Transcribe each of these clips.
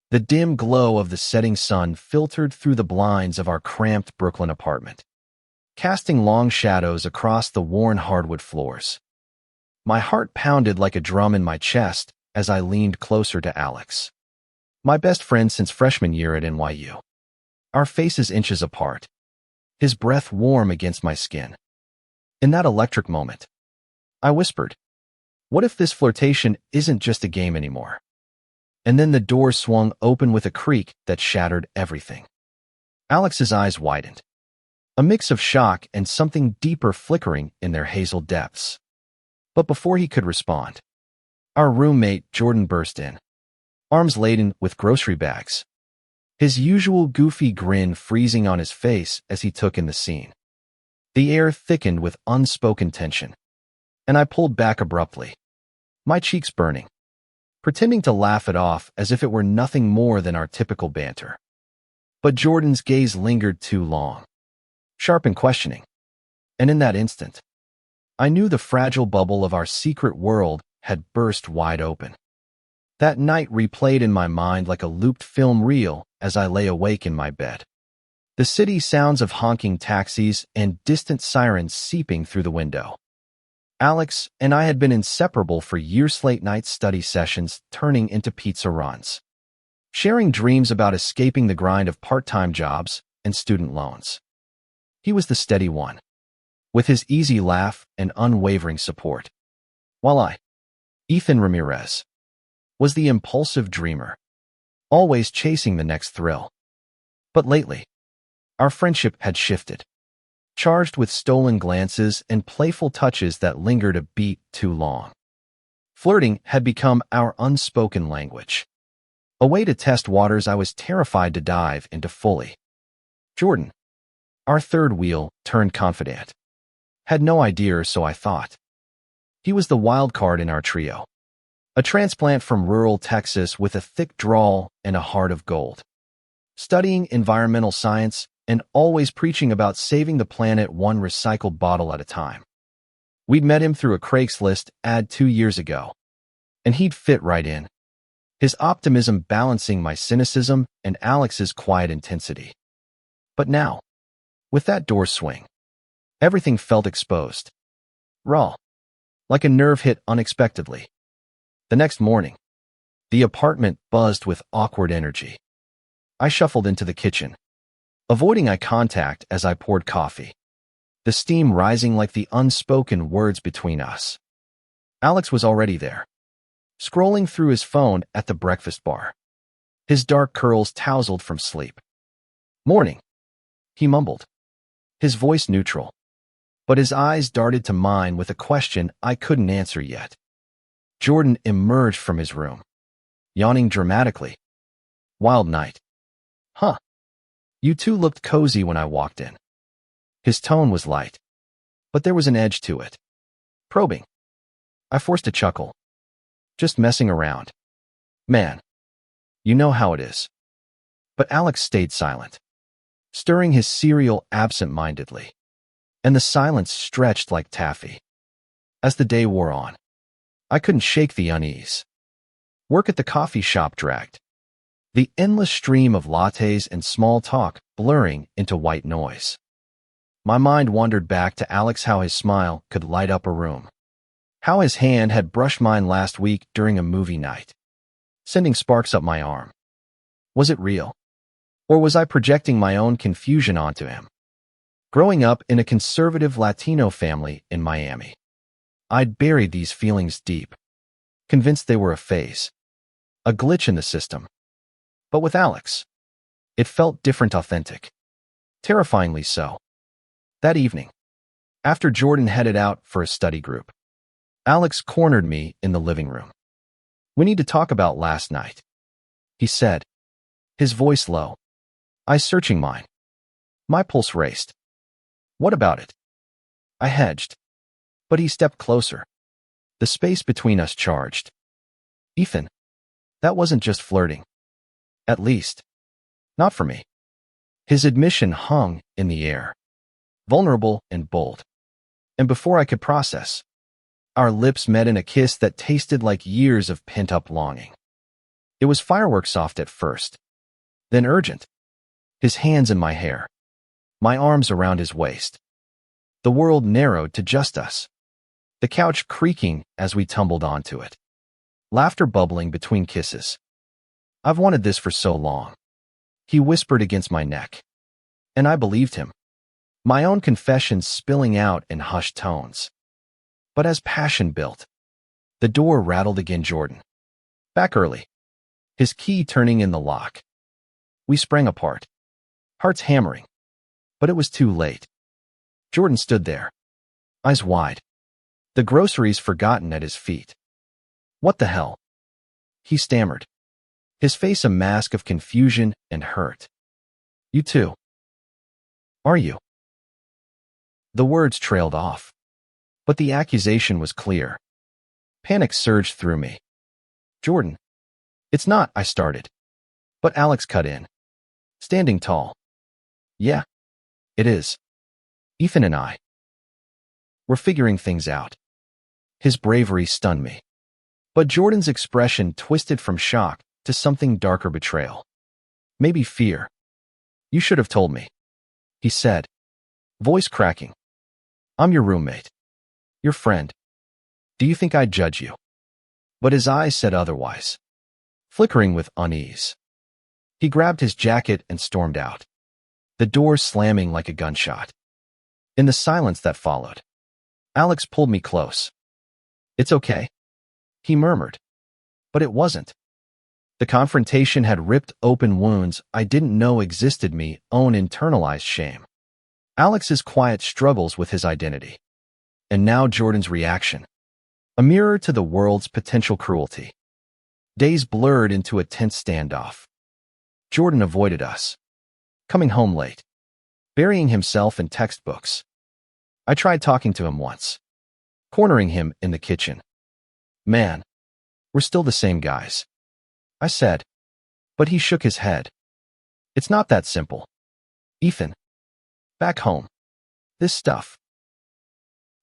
The dim glow of the setting sun filtered through the blinds of our cramped Brooklyn apartment, casting long shadows across the worn hardwood floors. My heart pounded like a drum in my chest as I leaned closer to Alex, my best friend since freshman year at NYU. Our faces inches apart, his breath warm against my skin. In that electric moment, I whispered, "What if this flirtation isn't just a game anymore?" And then the door swung open with a creak that shattered everything. Alex's eyes widened, a mix of shock and something deeper flickering in their hazel depths. But before he could respond, our roommate Jordan burst in, arms laden with grocery bags, his usual goofy grin freezing on his face as he took in the scene. The air thickened with unspoken tension, and I pulled back abruptly, my cheeks burning, pretending to laugh it off as if it were nothing more than our typical banter. But Jordan's gaze lingered too long, sharp and questioning, and in that instant, I knew the fragile bubble of our secret world had burst wide open. That night replayed in my mind like a looped film reel as I lay awake in my bed. The city sounds of honking taxis and distant sirens seeping through the window. Alex and I had been inseparable for years, late-night study sessions turning into pizza runs, sharing dreams about escaping the grind of part-time jobs and student loans. He was the steady one, with his easy laugh and unwavering support, while I, Ethan Ramirez, was the impulsive dreamer, always chasing the next thrill. But lately, our friendship had shifted, charged with stolen glances and playful touches that lingered a beat too long. Flirting had become our unspoken language, a way to test waters I was terrified to dive into fully. Jordan, our third wheel turned confidant, had no idea, or so I thought. He was the wild card in our trio, a transplant from rural Texas with a thick drawl and a heart of gold, studying environmental science and always preaching about saving the planet one recycled bottle at a time. We'd met him through a Craigslist ad 2 years ago, and he'd fit right in, his optimism balancing my cynicism and Alex's quiet intensity. But now, with that door swing, everything felt exposed, raw, like a nerve hit unexpectedly. The next morning, the apartment buzzed with awkward energy. I shuffled into the kitchen, avoiding eye contact as I poured coffee, the steam rising like the unspoken words between us. Alex was already there, scrolling through his phone at the breakfast bar, his dark curls tousled from sleep. "Morning," he mumbled, his voice neutral, but his eyes darted to mine with a question I couldn't answer yet. Jordan emerged from his room, yawning dramatically. "Wild night. Huh. You two looked cozy when I walked in." His tone was light, but there was an edge to it. Probing. I forced a chuckle. "Just messing around. Man, you know how it is." But Alex stayed silent, stirring his cereal absent-mindedly, and the silence stretched like taffy. As the day wore on, I couldn't shake the unease. Work at the coffee shop dragged, the endless stream of lattes and small talk blurring into white noise. My mind wandered back to Alex, how his smile could light up a room, how his hand had brushed mine last week during a movie night, sending sparks up my arm. Was it real? Or was I projecting my own confusion onto him? Growing up in a conservative Latino family in Miami, I'd buried these feelings deep, convinced they were a phase, a glitch in the system. But with Alex, it felt different, authentic, terrifyingly so. That evening, after Jordan headed out for a study group, Alex cornered me in the living room. "We need to talk about last night," he said, his voice low, eyes searching mine. My pulse raced. "What about it?" I hedged, but he stepped closer, the space between us charged. "Ethan, that wasn't just flirting. At least, not for me." His admission hung in the air, vulnerable and bold. And before I could process, our lips met in a kiss that tasted like years of pent-up longing. It was fireworks soft at first, then urgent. His hands in my hair, my arms around his waist. The world narrowed to just us. The couch creaking as we tumbled onto it. Laughter bubbling between kisses. I've wanted this for so long. He whispered against my neck. And I believed him. My own confessions spilling out in hushed tones. But as passion built, the door rattled again. Jordan. Back early. His key turning in the lock. We sprang apart. Hearts hammering. But it was too late. Jordan stood there. Eyes wide. The groceries forgotten at his feet. What the hell? He stammered. His face a mask of confusion and hurt. You too. Are you? The words trailed off. But the accusation was clear. Panic surged through me. Jordan. It's not, I started. But Alex cut in. Standing tall. Yeah. It is. Ethan and I. We're figuring things out. His bravery stunned me. But Jordan's expression twisted from shock to something darker: betrayal. Maybe fear. You should have told me, he said, voice cracking. I'm your roommate. Your friend. Do you think I'd judge you? But his eyes said otherwise, flickering with unease. He grabbed his jacket and stormed out, the door slamming like a gunshot. In the silence that followed, Alex pulled me close. It's okay, he murmured. But it wasn't. The confrontation had ripped open wounds I didn't know existed, me own internalized shame. Alex's quiet struggles with his identity. And now Jordan's reaction. A mirror to the world's potential cruelty. Days blurred into a tense standoff. Jordan avoided us. Coming home late. Burying himself in textbooks. I tried talking to him once. Cornering him in the kitchen. Man, we're still the same guys, I said. But he shook his head. It's not that simple. Ethan. Back home. This stuff.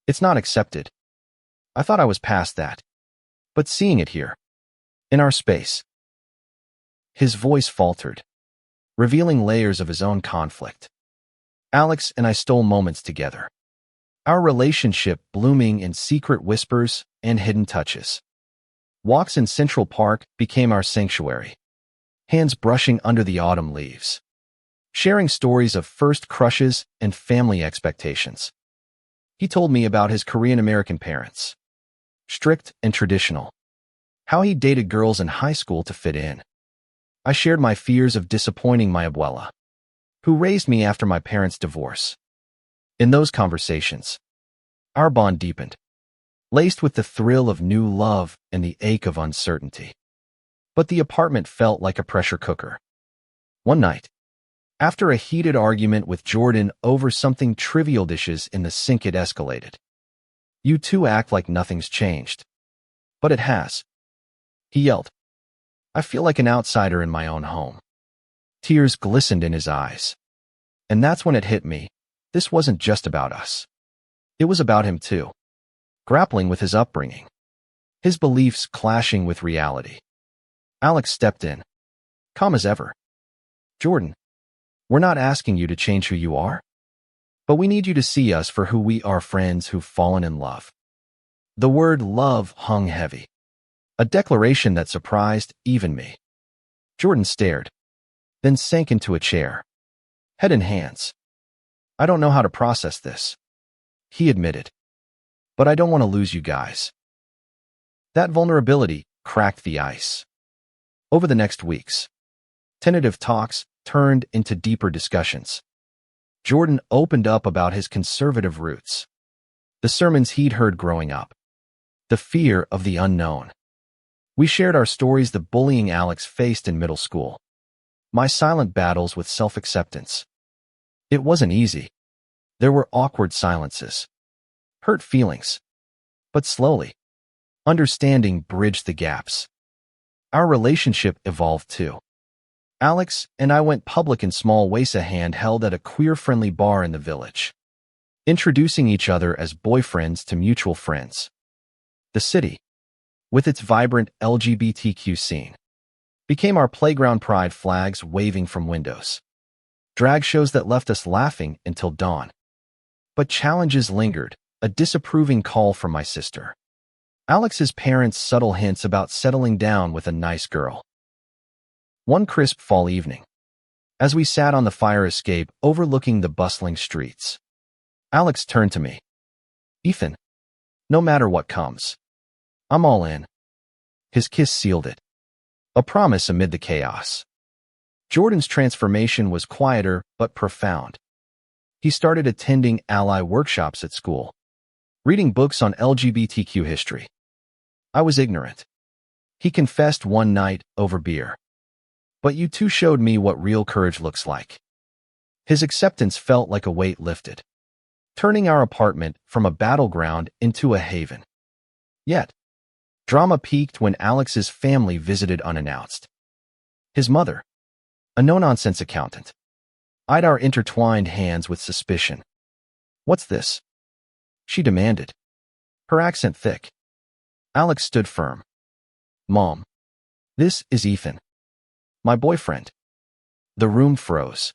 It's not accepted. I thought I was past that. But seeing it here. In our space. His voice faltered, revealing layers of his own conflict. Alex and I stole moments together. Our relationship blooming in secret whispers and hidden touches. Walks in Central Park became our sanctuary. Hands brushing under the autumn leaves. Sharing stories of first crushes and family expectations. He told me about his Korean-American parents. Strict and traditional. How he dated girls in high school to fit in. I shared my fears of disappointing my abuela, who raised me after my parents' divorce. In those conversations, our bond deepened, laced with the thrill of new love and the ache of uncertainty. But the apartment felt like a pressure cooker. One night, after a heated argument with Jordan over something trivial, dishes in the sink, it escalated. You two act like nothing's changed. But it has. He yelled. I feel like an outsider in my own home. Tears glistened in his eyes. And that's when it hit me. This wasn't just about us. It was about him too. Grappling with his upbringing. His beliefs clashing with reality. Alex stepped in. Calm as ever. Jordan, we're not asking you to change who you are. But we need you to see us for who we are, friends who've fallen in love. The word love hung heavy. A declaration that surprised even me. Jordan stared, then sank into a chair, head in hands. I don't know how to process this, he admitted. But I don't want to lose you guys. That vulnerability cracked the ice. Over the next weeks, tentative talks turned into deeper discussions. Jordan opened up about his conservative roots, the sermons he'd heard growing up, the fear of the unknown. We shared our stories, the bullying Alex faced in middle school, my silent battles with self-acceptance. It wasn't easy. There were awkward silences, hurt feelings. But slowly, understanding bridged the gaps. Our relationship evolved too. Alex and I went public in small ways, a hand held at a queer-friendly bar in the village, introducing each other as boyfriends to mutual friends. The city, with its vibrant LGBTQ scene, became our playground pride flags waving from windows. Drag shows that left us laughing until dawn. But challenges lingered, a disapproving call from my sister. Alex's parents' subtle hints about settling down with a nice girl. One crisp fall evening, as we sat on the fire escape overlooking the bustling streets, Alex turned to me. "Ethan, no matter what comes, I'm all in." His kiss sealed it, a promise amid the chaos. Jordan's transformation was quieter but profound. He started attending ally workshops at school, reading books on LGBTQ history. I was ignorant. He confessed one night over beer. "But you two showed me what real courage looks like." His acceptance felt like a weight lifted, turning our apartment from a battleground into a haven. Yet, drama peaked when Alex's family visited unannounced. His mother, a no-nonsense accountant, eyed our intertwined hands with suspicion. "What's this?" she demanded, her accent thick. Alex stood firm. "Mom, this is Ethan, my boyfriend." The room froze,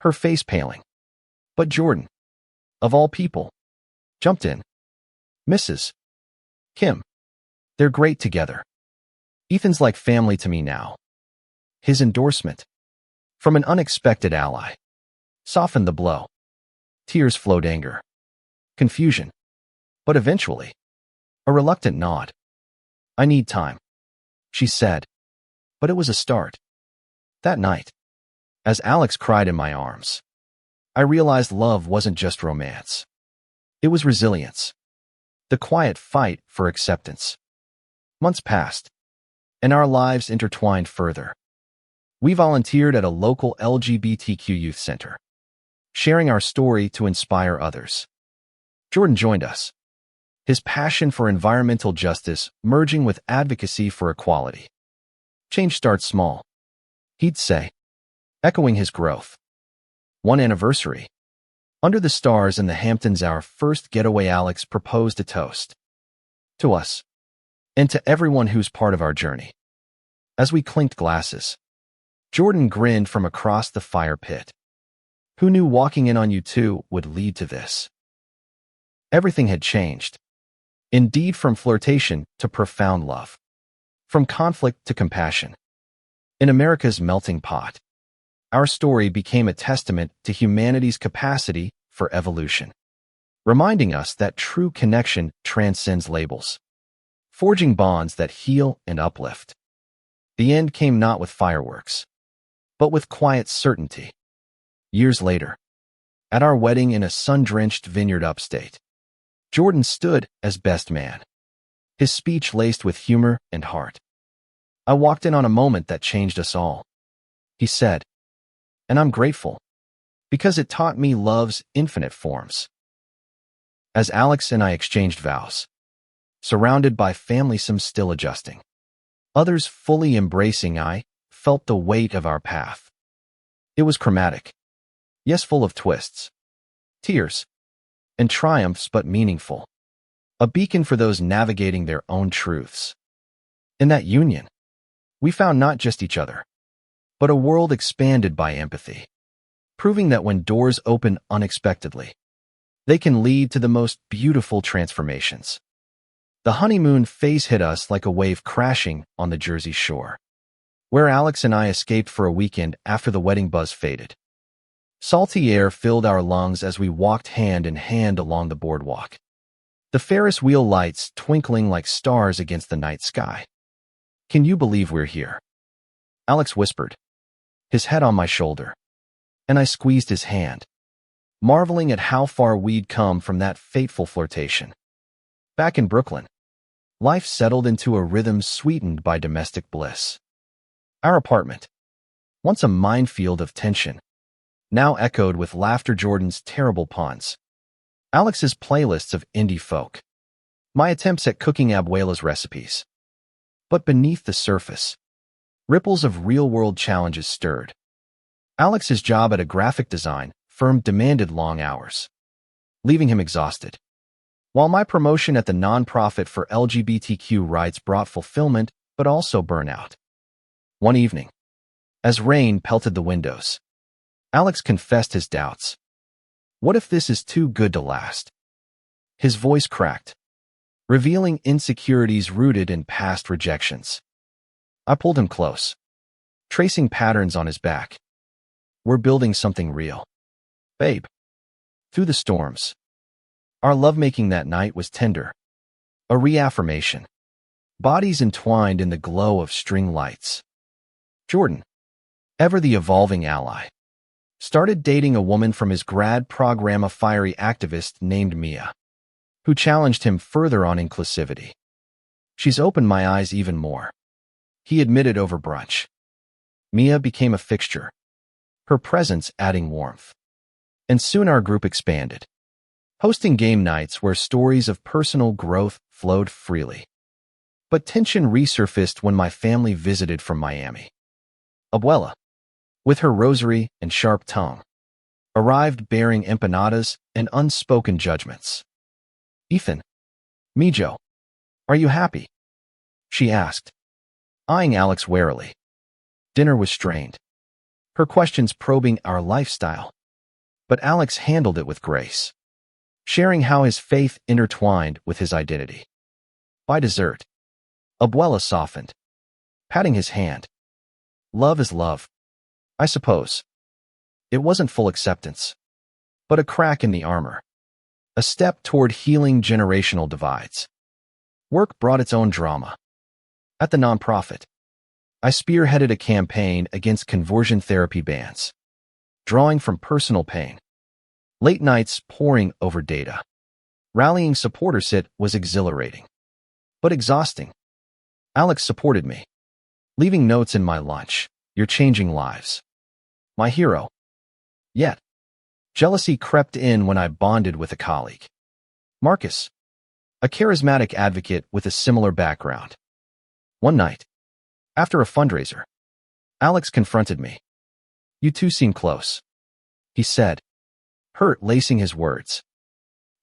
her face paling. But Jordan, of all people, jumped in. "Mrs. Kim, they're great together. Ethan's like family to me now." His endorsement, from an unexpected ally, softened the blow. Tears flowed, anger, confusion, but eventually, a reluctant nod. "I need time," she said, but it was a start. That night, as Alex cried in my arms, I realized love wasn't just romance. It was resilience, the quiet fight for acceptance. Months passed, and our lives intertwined further. We volunteered at a local LGBTQ youth center, sharing our story to inspire others. Jordan joined us, his passion for environmental justice merging with advocacy for equality. "Change starts small," he'd say, echoing his growth. One anniversary, under the stars in the Hamptons, our first getaway, Alex proposed a toast. To us, and to everyone who's part of our journey. As we clinked glasses, Jordan grinned from across the fire pit. Who knew walking in on you two would lead to this? Everything had changed. Indeed, from flirtation to profound love. From conflict to compassion. In America's melting pot, our story became a testament to humanity's capacity for evolution, reminding us that true connection transcends labels, forging bonds that heal and uplift. The end came not with fireworks, but with quiet certainty. Years later, at our wedding in a sun-drenched vineyard upstate, Jordan stood as best man, his speech laced with humor and heart. "I walked in on a moment that changed us all," he said, "and I'm grateful, because it taught me love's infinite forms." As Alex and I exchanged vows, surrounded by family, some still adjusting, others fully embracing, I felt the weight of our path. It was chromatic, yes, full of twists, tears, and triumphs, but meaningful. A beacon for those navigating their own truths. In that union, we found not just each other, but a world expanded by empathy, proving that when doors open unexpectedly, they can lead to the most beautiful transformations. The honeymoon phase hit us like a wave crashing on the Jersey Shore, where Alex and I escaped for a weekend after the wedding buzz faded. Salty air filled our lungs as we walked hand in hand along the boardwalk, the Ferris wheel lights twinkling like stars against the night sky. "Can you believe we're here?" Alex whispered, his head on my shoulder, and I squeezed his hand, marveling at how far we'd come from that fateful flirtation. Back in Brooklyn, life settled into a rhythm sweetened by domestic bliss. Our apartment, once a minefield of tension, now echoed with laughter, Jordan's terrible puns, Alex's playlists of indie folk, my attempts at cooking abuela's recipes. But beneath the surface, ripples of real-world challenges stirred. Alex's job at a graphic design firm demanded long hours, leaving him exhausted, while my promotion at the nonprofit for LGBTQ rights brought fulfillment but also burnout. One evening, as rain pelted the windows, Alex confessed his doubts. What if this is too good to last? His voice cracked, revealing insecurities rooted in past rejections. I pulled him close, tracing patterns on his back. We're building something real. Babe. Through the storms, our lovemaking that night was tender, a reaffirmation. Bodies entwined in the glow of string lights. Jordan, ever the evolving ally, started dating a woman from his grad program, a fiery activist named Mia, who challenged him further on inclusivity. She's opened my eyes even more, he admitted over brunch. Mia became a fixture, her presence adding warmth. And soon our group expanded, hosting game nights where stories of personal growth flowed freely. But tension resurfaced when my family visited from Miami. Abuela, with her rosary and sharp tongue, arrived bearing empanadas and unspoken judgments. Ethan, Mijo, are you happy? She asked, eyeing Alex warily. Dinner was strained, her questions probing our lifestyle. But Alex handled it with grace, sharing how his faith intertwined with his identity. By dessert, Abuela softened, patting his hand. Love is love, I suppose. It wasn't full acceptance, but a crack in the armor, a step toward healing generational divides. Work brought its own drama. At the nonprofit, I spearheaded a campaign against conversion therapy bans, drawing from personal pain. Late nights poring over data. Rallying supporters was exhilarating, but exhausting. Alex supported me, leaving notes in my lunch. You're changing lives. My hero. Yet, jealousy crept in when I bonded with a colleague. Marcus, a charismatic advocate with a similar background. One night, after a fundraiser, Alex confronted me. You two seem close, he said, hurt lacing his words.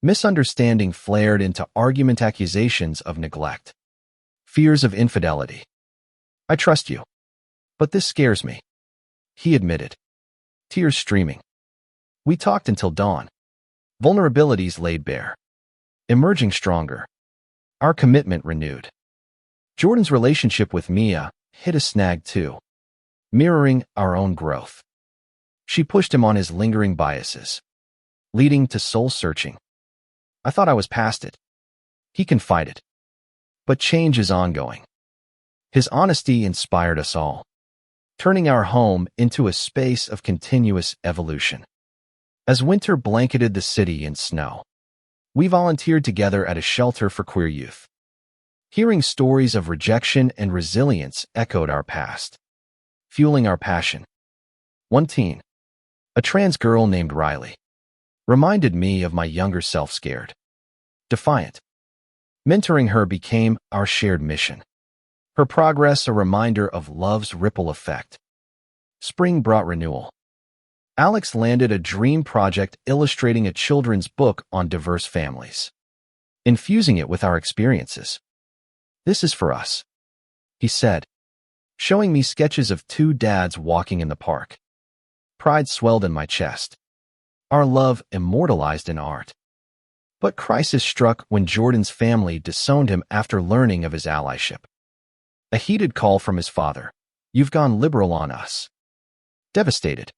Misunderstanding flared into argument, accusations of neglect, fears of infidelity. I trust you, but this scares me, he admitted, tears streaming. We talked until dawn. Vulnerabilities laid bare, emerging stronger. Our commitment renewed. Jordan's relationship with Mia hit a snag too, mirroring our own growth. She pushed him on his lingering biases, leading to soul-searching. I thought I was past it, he confided. But change is ongoing. His honesty inspired us all, turning our home into a space of continuous evolution. As winter blanketed the city in snow, we volunteered together at a shelter for queer youth. Hearing stories of rejection and resilience echoed our past, fueling our passion. One teen, a trans girl named Riley, reminded me of my younger self, scared, defiant. Mentoring her became our shared mission. Her progress a reminder of love's ripple effect. Spring brought renewal. Alex landed a dream project illustrating a children's book on diverse families, infusing it with our experiences. This is for us, he said, showing me sketches of two dads walking in the park. Pride swelled in my chest. Our love immortalized in art. But crisis struck when Jordan's family disowned him after learning of his allyship. A heated call from his father. You've gone liberal on us. Devastated,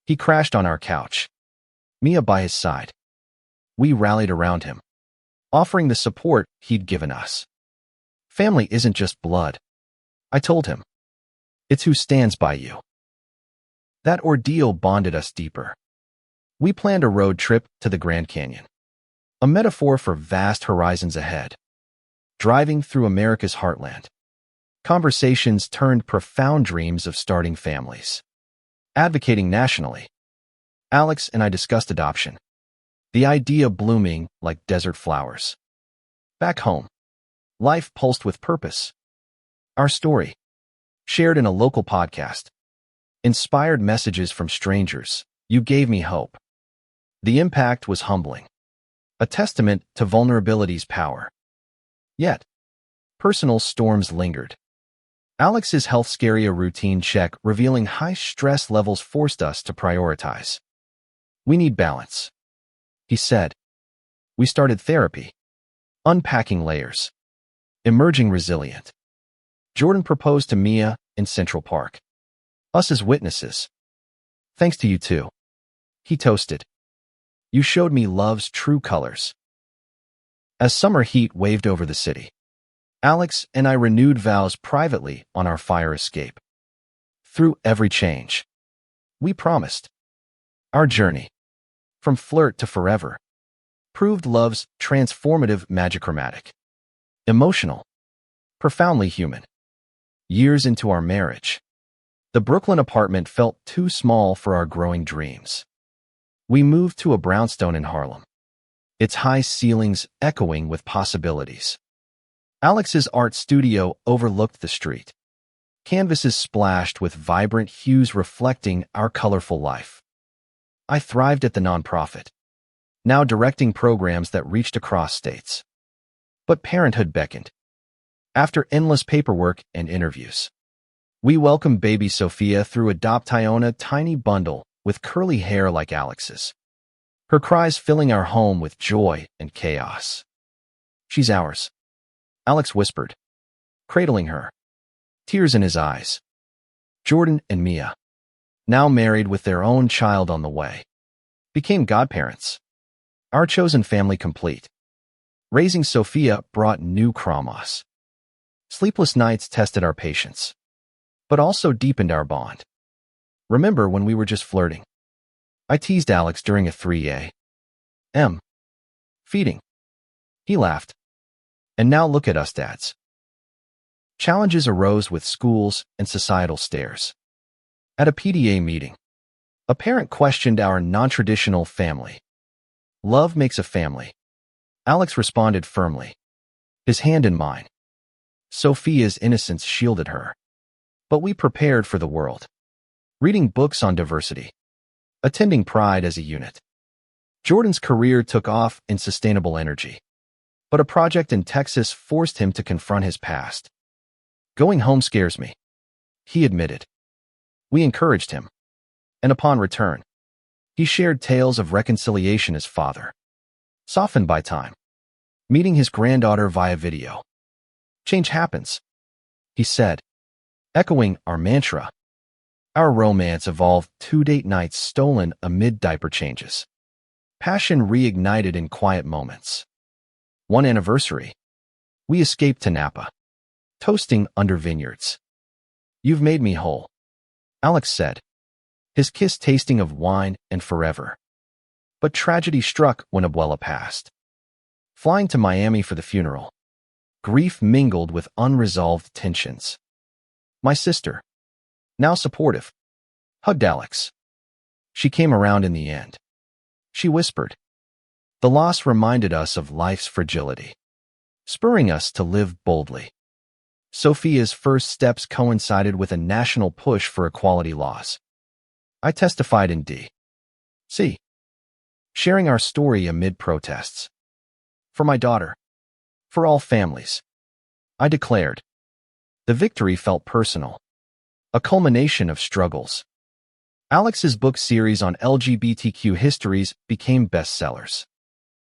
he crashed on our couch, Mia by his side. We rallied around him, offering the support he'd given us. Family isn't just blood, I told him. It's who stands by you. That ordeal bonded us deeper. We planned a road trip to the Grand Canyon, a metaphor for vast horizons ahead. Driving through America's heartland, conversations turned profound dreams of starting families. Advocating nationally, Alex and I discussed adoption, the idea blooming like desert flowers. Back home, life pulsed with purpose. Our story, shared in a local podcast, inspired messages from strangers. You gave me hope. The impact was humbling, a testament to vulnerability's power. Yet, personal storms lingered. Alex's health scary a routine check revealing high stress levels forced us to prioritize. We need balance, he said. We started therapy, unpacking layers, emerging resilient. Jordan proposed to Mia in Central Park. Us as witnesses. Thanks to you too. He toasted. You showed me love's true colors. As summer heat waved over the city, Alex and I renewed vows privately on our fire escape. Through every change, we promised. Our journey, from flirt to forever, proved love's transformative magichromatic. Emotional, profoundly human. Years into our marriage, the Brooklyn apartment felt too small for our growing dreams. We moved to a brownstone in Harlem, its high ceilings echoing with possibilities. Alex's art studio overlooked the street, canvases splashed with vibrant hues reflecting our colorful life. I thrived at the nonprofit, now directing programs that reached across states. But Parenthood beckoned. After endless paperwork and interviews, we welcomed baby Sophia through Adoptiona, tiny bundle with curly hair like Alex's. Her cries filling our home with joy and chaos. She's ours, Alex whispered, cradling her, tears in his eyes. Jordan and Mia, now married with their own child on the way, became godparents. Our chosen family complete. Raising Sophia brought new traumas. Sleepless nights tested our patience, but also deepened our bond. Remember when we were just flirting? I teased Alex during a 3 a.m. feeding. He laughed. And now look at us dads. Challenges arose with schools and societal stares. At a PDA meeting, a parent questioned our non-traditional family. Love makes a family. Alex responded firmly, his hand in mine. Sophia's innocence shielded her. But we prepared for the world. Reading books on diversity. Attending Pride as a unit. Jordan's career took off in sustainable energy. But a project in Texas forced him to confront his past. Going home scares me, he admitted. We encouraged him. And upon return, he shared tales of reconciliation as father, softened by time, meeting his granddaughter via video. Change happens, he said, echoing our mantra. Our romance evolved 2 date nights stolen amid diaper changes. Passion reignited in quiet moments. One anniversary, we escaped to Napa, toasting under vineyards. You've made me whole, Alex said, his kiss tasting of wine and forever. But tragedy struck when Abuela passed. Flying to Miami for the funeral, grief mingled with unresolved tensions. My sister, now supportive, hugged Alex. She came around in the end. She whispered. The loss reminded us of life's fragility, spurring us to live boldly. Sophia's first steps coincided with a national push for equality laws. I testified in D.C., sharing our story amid protests. For my daughter, for all families, I declared. The victory felt personal, a culmination of struggles. Alex's book series on LGBTQ histories became bestsellers.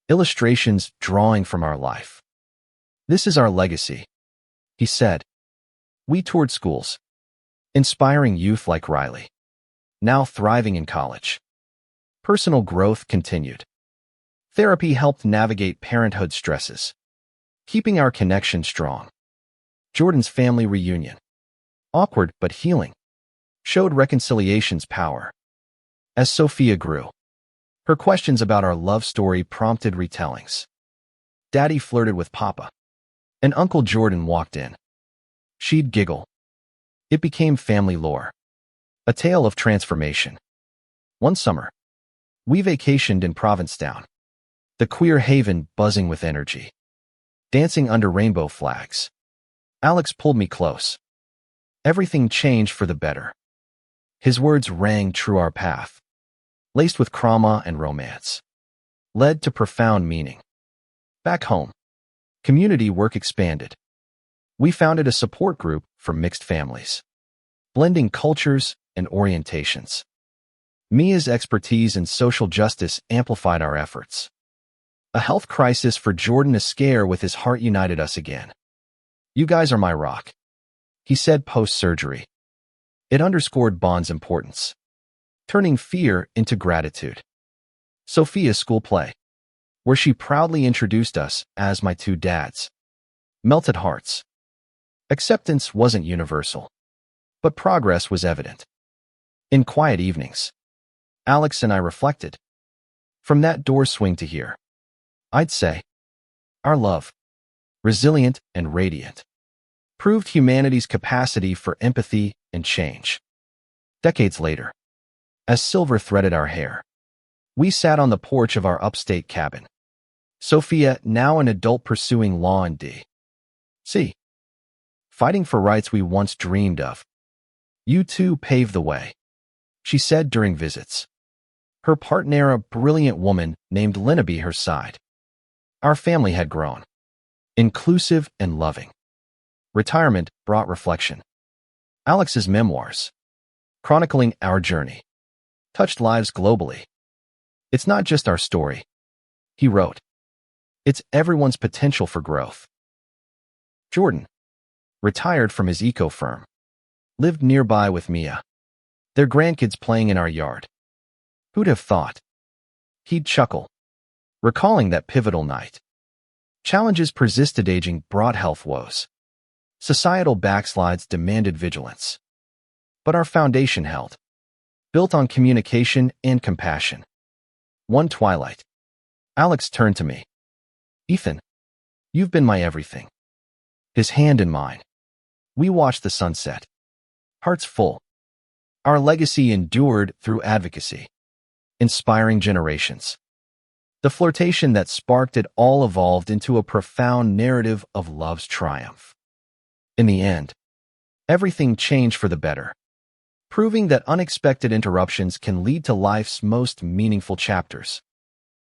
Illustrations drawing from our life. This is our legacy, he said. We toured schools, inspiring youth like Riley, now thriving in college. Personal growth continued. Therapy helped navigate parenthood stresses, keeping our connection strong. Jordan's family reunion, awkward but healing, showed reconciliation's power. As Sophia grew, her questions about our love story prompted retellings. Daddy flirted with Papa, and Uncle Jordan walked in. She'd giggle. It became family lore, a tale of transformation. One summer, we vacationed in Provincetown, the queer haven buzzing with energy. Dancing under rainbow flags. Alex pulled me close. Everything changed for the better. His words rang true our path, laced with trauma and romance, led to profound meaning. Back home, community work expanded. We founded a support group for mixed families, blending cultures and orientations. Mia's expertise in social justice amplified our efforts. A health crisis for Jordan, a scare with his heart, united us again. "You guys are my rock," he said post-surgery. It underscored bond's importance, turning fear into gratitude. Sophia's school play, where she proudly introduced us as my two dads, melted hearts. Acceptance wasn't universal, but progress was evident. In quiet evenings, Alex and I reflected. From that door swing to here, I'd say, our love, resilient and radiant, proved humanity's capacity for empathy and change. Decades later, as silver threaded our hair, we sat on the porch of our upstate cabin. Sophia, now an adult pursuing law and D.C., fighting for rights we once dreamed of. "You two paved the way," she said during visits. Her partner, a brilliant woman named Lina, by her side. Our family had grown, inclusive and loving. Retirement brought reflection. Alex's memoirs, chronicling our journey, touched lives globally. "It's not just our story," he wrote. "It's everyone's potential for growth." Jordan, retired from his eco firm, lived nearby with Mia, their grandkids playing in our yard. "Who'd have thought?" He'd chuckle, recalling that pivotal night. Challenges persisted, aging brought health woes. Societal backslides demanded vigilance. But our foundation held, built on communication and compassion. One twilight, Alex turned to me. "Ethan, you've been my everything." His hand in mine. We watched the sunset, hearts full. Our legacy endured through advocacy, inspiring generations. The flirtation that sparked it all evolved into a profound narrative of love's triumph. In the end, everything changed for the better, proving that unexpected interruptions can lead to life's most meaningful chapters.